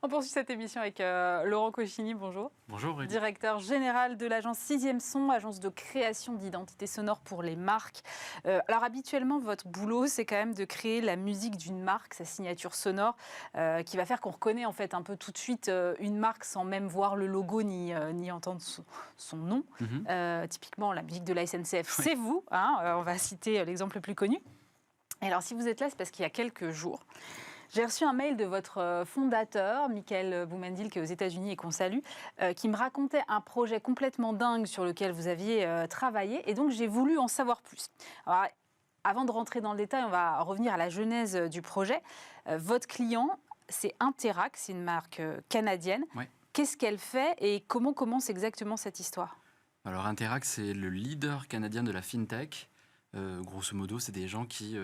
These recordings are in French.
On poursuit cette émission avec Laurent Cauchini, bonjour. Bonjour Aurélie. Directeur général de l'agence 6e Son, agence de création d'identité sonore pour les marques. Alors habituellement, votre boulot, c'est quand même de créer la musique d'une marque, sa signature sonore, qui va faire qu'on reconnaît en fait un peu tout de suite une marque sans même voir le logo ni entendre son nom. Typiquement, la musique de la SNCF, c'est vous. On va citer l'exemple le plus connu. Et alors si vous êtes là, c'est parce qu'il y a quelques jours, j'ai reçu un mail de votre fondateur, Michael Boumendil, qui est aux États-Unis et qu'on salue, qui me racontait un projet complètement dingue sur lequel vous aviez travaillé. Et donc, j'ai voulu en savoir plus. Alors, avant de rentrer dans le détail, on va revenir à la genèse du projet. Votre client, c'est Interac, c'est une marque canadienne. Oui. Qu'est-ce qu'elle fait et comment commence exactement cette histoire ? Alors, Interac, c'est le leader canadien de la FinTech. Grosso modo, c'est des gens qui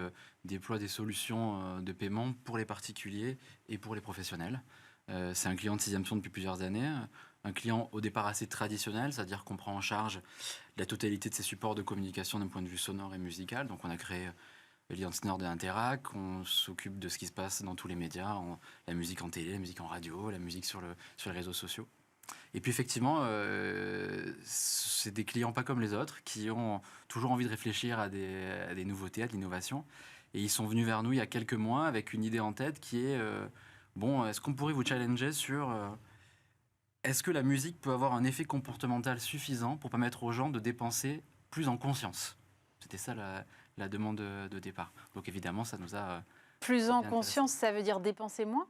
déploient des solutions de paiement pour les particuliers et pour les professionnels. C'est un client de 6e Son depuis plusieurs années, un client au départ assez traditionnel, c'est-à-dire qu'on prend en charge la totalité de ses supports de communication d'un point de vue sonore et musical. Donc on a créé l'identité sonore de Interac, on s'occupe de ce qui se passe dans tous les médias, la musique en télé, la musique en radio, la musique sur les réseaux sociaux. Et puis effectivement, c'est des clients pas comme les autres qui ont toujours envie de réfléchir à des nouveautés, à de l'innovation. Et ils sont venus vers nous il y a quelques mois avec une idée en tête qui est est-ce qu'on pourrait vous challenger sur est-ce que la musique peut avoir un effet comportemental suffisant pour permettre aux gens de dépenser plus en conscience ? C'était ça la demande de départ. Donc évidemment, ça nous a... Plus en conscience, ça veut dire dépenser moins ?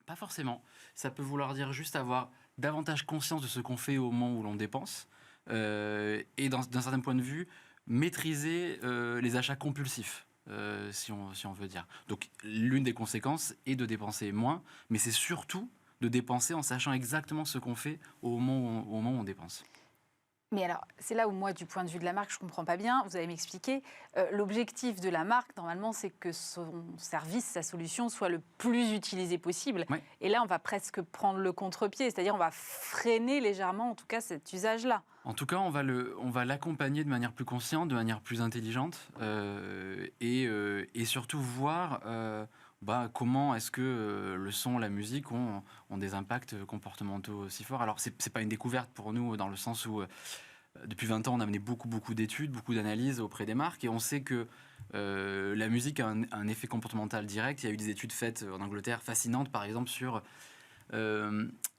Pas forcément. Ça peut vouloir dire juste avoir davantage conscience de ce qu'on fait au moment où l'on dépense et d'un certain point de vue, maîtriser les achats compulsifs, si on veut dire. Donc l'une des conséquences est de dépenser moins, mais c'est surtout de dépenser en sachant exactement ce qu'on fait au moment où on dépense. Mais alors, c'est là où moi, du point de vue de la marque, je ne comprends pas bien. Vous allez m'expliquer. L'objectif de la marque, normalement, c'est que son service, sa solution, soit le plus utilisé possible. Oui. Et là, on va presque prendre le contre-pied. C'est-à-dire, on va freiner légèrement, en tout cas, cet usage-là. En tout cas, on va l'accompagner de manière plus consciente, de manière plus intelligente et surtout voir comment est-ce que le son, la musique ont des impacts comportementaux aussi forts. Alors, c'est pas une découverte pour nous dans le sens où depuis 20 ans, on a mené beaucoup d'études, beaucoup d'analyses auprès des marques et on sait que la musique a un effet comportemental direct. Il y a eu des études faites en Angleterre fascinantes, par exemple, sur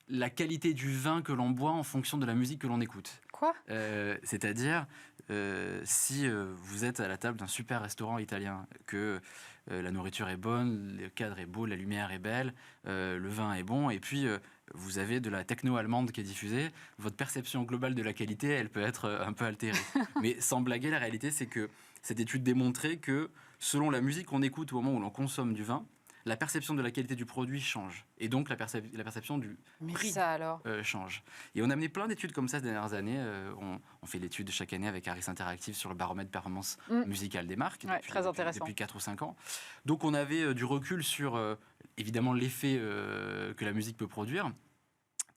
la qualité du vin que l'on boit en fonction de la musique que l'on écoute. Quoi ? C'est-à-dire, si vous êtes à la table d'un super restaurant italien, que la nourriture est bonne, le cadre est beau, la lumière est belle, le vin est bon, et puis vous avez de la techno allemande qui est diffusée, votre perception globale de la qualité, elle peut être un peu altérée. Mais sans blaguer, la réalité, c'est que cette étude démontrait que selon la musique qu'on écoute au moment où l'on consomme du vin, la perception de la qualité du produit change. Et donc, la perception du prix change. Et on a mené plein d'études comme ça ces dernières années. On fait l'étude chaque année avec Harris Interactive sur le baromètre de performance musicale des marques depuis 4 ou 5 ans. Donc, on avait du recul sur, évidemment, l'effet que la musique peut produire,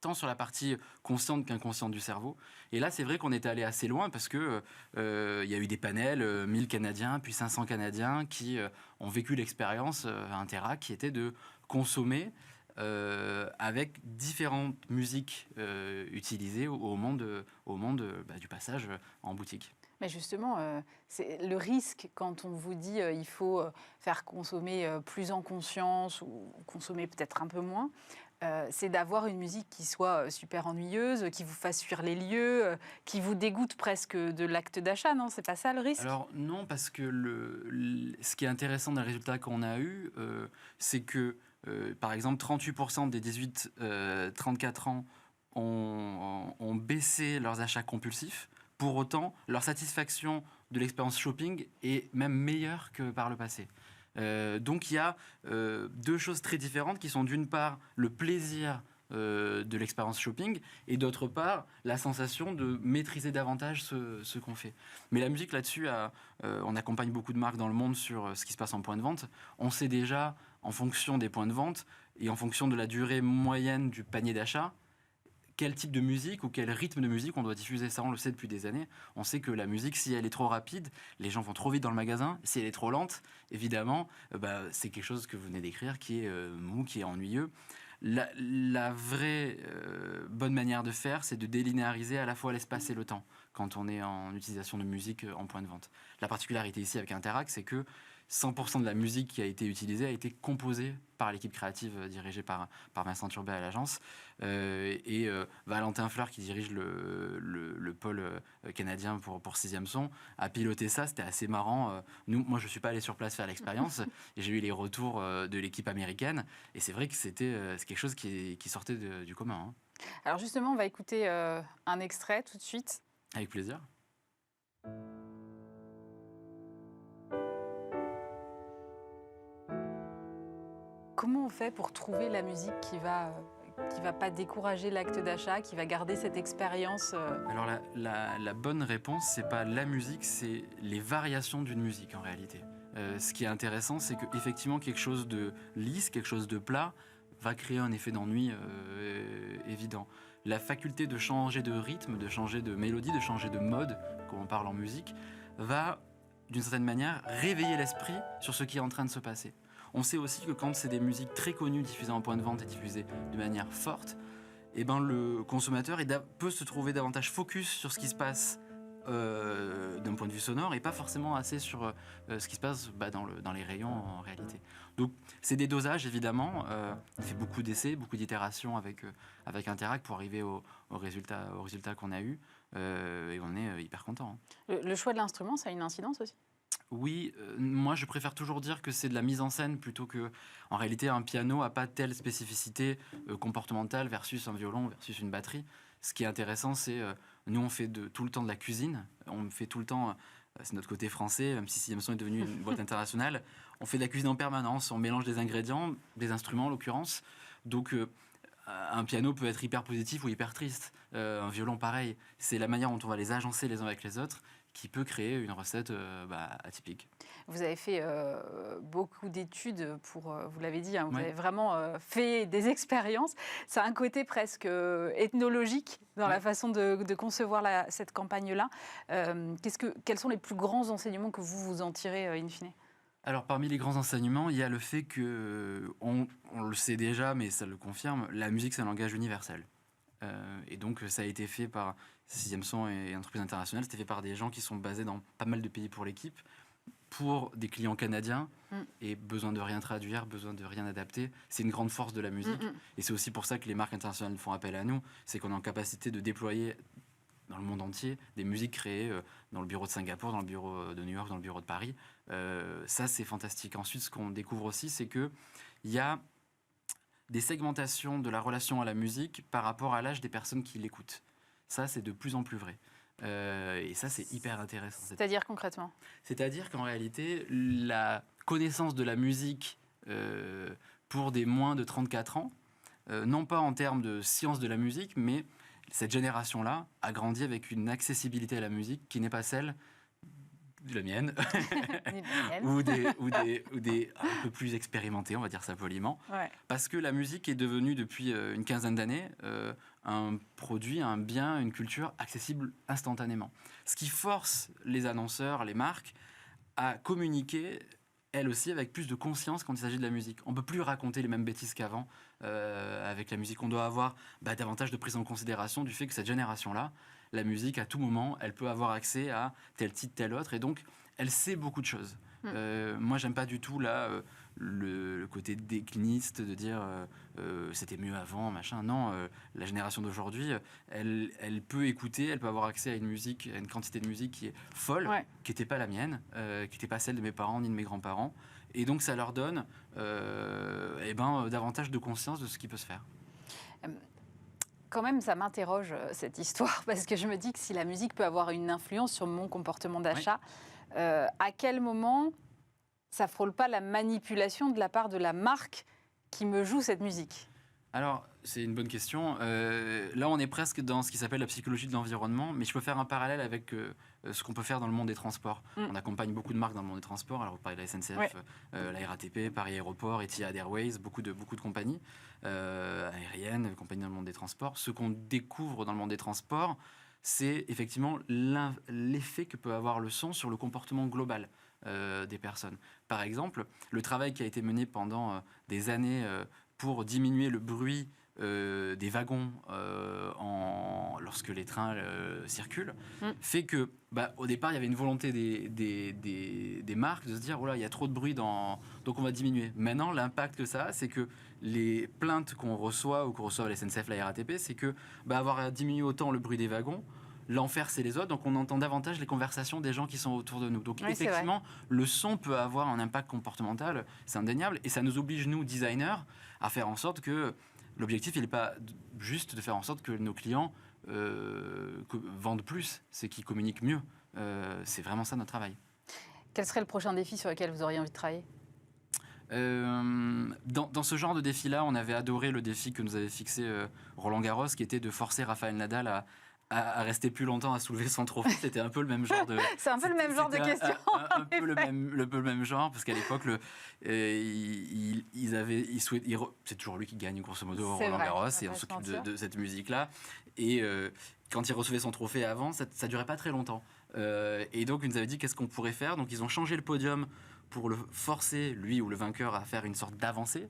tant sur la partie consciente qu'inconsciente du cerveau. Et là, c'est vrai qu'on est allé assez loin parce que il y a eu des panels, 1000 Canadiens, puis 500 Canadiens qui ont vécu l'expérience à Interac, qui était de consommer avec différentes musiques utilisées au moment du passage en boutique. Mais justement, c'est le risque quand on vous dit il faut faire consommer plus en conscience ou consommer peut-être un peu moins, c'est d'avoir une musique qui soit super ennuyeuse, qui vous fasse fuir les lieux, qui vous dégoûte presque de l'acte d'achat, non ? C'est pas ça le risque ? Alors non, parce que ce qui est intéressant dans le résultat qu'on a eu, c'est que, par exemple, 38% des 18-34 ans ont baissé leurs achats compulsifs. Pour autant, leur satisfaction de l'expérience shopping est même meilleure que par le passé. Donc il y a deux choses très différentes qui sont d'une part le plaisir de l'expérience shopping et d'autre part la sensation de maîtriser davantage ce qu'on fait. Mais la musique là-dessus, on accompagne beaucoup de marques dans le monde sur ce qui se passe en point de vente. On sait déjà en fonction des points de vente et en fonction de la durée moyenne du panier d'achat, quel type de musique ou quel rythme de musique on doit diffuser. Ça, on le sait depuis des années. On sait que la musique, si elle est trop rapide, les gens vont trop vite dans le magasin. Si elle est trop lente, évidemment, c'est quelque chose que vous venez d'écrire qui est mou, qui est ennuyeux. La vraie bonne manière de faire, c'est de délinéariser à la fois l'espace et le temps quand on est en utilisation de musique en point de vente. La particularité ici avec Interact, c'est que 100% de la musique qui a été utilisée a été composée par l'équipe créative dirigée par Vincent Turbet à l'agence. Valentin Fleur, qui dirige le pôle canadien pour Sixième Son, a piloté ça. C'était assez marrant. Moi, je ne suis pas allé sur place faire l'expérience. Et j'ai eu les retours de l'équipe américaine. Et c'est vrai que c'est quelque chose qui sortait du commun. Hein. Alors justement, on va écouter un extrait tout de suite. Avec plaisir. Comment on fait pour trouver la musique qui va pas décourager l'acte d'achat, qui va garder cette expérience Alors la bonne réponse, c'est pas la musique, c'est les variations d'une musique en réalité. Ce qui est intéressant, c'est qu'effectivement quelque chose de lisse, quelque chose de plat, va créer un effet d'ennui évident. La faculté de changer de rythme, de changer de mélodie, de changer de mode, comme on parle en musique, va d'une certaine manière réveiller l'esprit sur ce qui est en train de se passer. On sait aussi que quand c'est des musiques très connues, diffusées en point de vente et diffusées de manière forte, eh ben le consommateur peut se trouver davantage focus sur ce qui se passe d'un point de vue sonore et pas forcément assez sur ce qui se passe dans les rayons en réalité. Donc c'est des dosages évidemment, on fait beaucoup d'essais, beaucoup d'itérations avec Interact pour arriver au résultat qu'on a eu et on est hyper content. Hein. Le choix de l'instrument, ça a une incidence aussi? Oui, moi je préfère toujours dire que c'est de la mise en scène plutôt que, en réalité, un piano n'a pas telle spécificité comportementale versus un violon, versus une batterie. Ce qui est intéressant, c'est nous on fait tout le temps de la cuisine, on fait tout le temps, c'est notre côté français, même si Sixième Son est devenu une boîte internationale, on fait de la cuisine en permanence, on mélange des ingrédients, des instruments en l'occurrence. Donc un piano peut être hyper positif ou hyper triste, un violon pareil. C'est la manière dont on va les agencer les uns avec les autres qui peut créer une recette atypique. Vous avez fait beaucoup d'études pour, vous l'avez dit, hein, vous Ouais. avez vraiment fait des expériences. Ça a un côté presque ethnologique dans la façon de concevoir cette campagne-là. Quels sont les plus grands enseignements que vous en tirez in fine? Alors, parmi les grands enseignements, il y a le fait que, on le sait déjà, mais ça le confirme, la musique, c'est un langage universel. Et donc, ça a été fait par Sixième Son et Entreprises Internationales. C'était fait par des gens qui sont basés dans pas mal de pays pour l'équipe, pour des clients canadiens, et besoin de rien traduire, besoin de rien adapter. C'est une grande force de la musique. Et c'est aussi pour ça que les marques internationales font appel à nous. C'est qu'on est en capacité de déployer dans le monde entier des musiques créées dans le bureau de Singapour, dans le bureau de New York, dans le bureau de Paris. Ça, c'est fantastique. Ensuite, ce qu'on découvre aussi, c'est qu'il y a des segmentations de la relation à la musique par rapport à l'âge des personnes qui l'écoutent. Ça, c'est de plus en plus vrai. Et ça, c'est hyper intéressant. C'est-à-dire concrètement? C'est-à-dire qu'en réalité, la connaissance de la musique pour des moins de 34 ans, non pas en termes de science de la musique, mais cette génération-là a grandi avec une accessibilité à la musique qui n'est pas celle de la mienne, ou des un peu plus expérimentés, on va dire ça poliment. Ouais. Parce que la musique est devenue, depuis une quinzaine d'années, un produit, un bien, une culture accessible instantanément. Ce qui force les annonceurs, les marques, à communiquer, elles aussi, avec plus de conscience quand il s'agit de la musique. On ne peut plus raconter les mêmes bêtises qu'avant avec la musique. On doit avoir davantage de prise en considération du fait que cette génération-là, la musique, à tout moment, elle peut avoir accès à tel titre, tel autre, et donc elle sait beaucoup de choses. Moi, j'aime pas du tout le côté décliniste de dire c'était mieux avant, machin. Non, la génération d'aujourd'hui, elle peut écouter, elle peut avoir accès à une musique, à une quantité de musique qui est folle, qui n'était pas la mienne, qui n'était pas celle de mes parents ni de mes grands-parents. Et donc, ça leur donne davantage de conscience de ce qui peut se faire. Quand même, ça m'interroge, cette histoire, parce que je me dis que si la musique peut avoir une influence sur mon comportement d'achat, à quel moment ça frôle pas la manipulation de la part de la marque qui me joue cette musique? Alors, c'est une bonne question. Là, on est presque dans ce qui s'appelle la psychologie de l'environnement, mais je peux faire un parallèle avec ce qu'on peut faire dans le monde des transports. On accompagne beaucoup de marques dans le monde des transports. Alors, vous parlez de la SNCF, la RATP, Paris Aéroport, Etihad Airways, beaucoup de compagnies aériennes, compagnies dans le monde des transports. Ce qu'on découvre dans le monde des transports, c'est effectivement l'effet que peut avoir le son sur le comportement global des personnes. Par exemple, le travail qui a été mené pendant des années pour diminuer le bruit des wagons lorsque les trains circulent, fait que, au départ, il y avait une volonté des marques de se dire, oh là, il y a trop de bruit, donc on va diminuer. Maintenant, l'impact que ça a, c'est que les plaintes qu'on reçoit ou qu'on reçoit à la SNCF, la RATP, c'est que avoir diminué autant le bruit des wagons, l'enfer, c'est les autres, donc on entend davantage les conversations des gens qui sont autour de nous. Donc oui, effectivement, le son peut avoir un impact comportemental, c'est indéniable, et ça nous oblige, nous, designers, à faire en sorte que l'objectif, il n'est pas juste de faire en sorte que nos clients vendent plus, c'est qu'ils communiquent mieux. C'est vraiment ça notre travail. Quel serait le prochain défi sur lequel vous auriez envie de travailler ? Dans ce genre de défi-là, on avait adoré le défi que nous avait fixé Roland Garros, qui était de forcer Raphaël Nadal à rester plus longtemps à soulever son trophée. C'était un peu le même genre de... C'est un peu le même genre de question. Un peu le même genre, parce qu'à l'époque, c'est toujours lui qui gagne, grosso modo, Roland Garros, et on s'occupe de cette musique-là. Et quand il recevait son trophée avant, ça ne durait pas très longtemps. Et donc, ils nous avaient dit qu'est-ce qu'on pourrait faire. Donc, ils ont changé le podium pour le forcer, lui ou le vainqueur, à faire une sorte d'avancée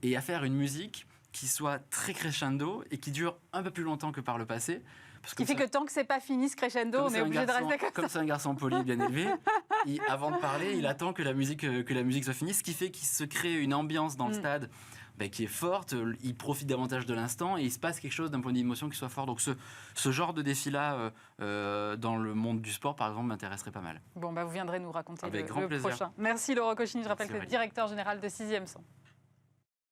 et à faire une musique qui soit très crescendo et qui dure un peu plus longtemps que par le passé. Ce qui fait que tant que c'est pas fini ce crescendo, on est obligé de rester comme ça. Comme c'est un garçon poli, bien élevé, avant de parler, il attend que la musique soit finie, ce qui fait qu'il se crée une ambiance dans le stade qui est forte, il profite davantage de l'instant et il se passe quelque chose d'un point de vue d'émotion qui soit fort. Donc ce genre de défi-là, dans le monde du sport, par exemple, m'intéresserait pas mal. Bon, vous viendrez nous raconter avec le prochain. Merci Laurent Cauchigny, je rappelle que vous êtes directeur général de 6e Son.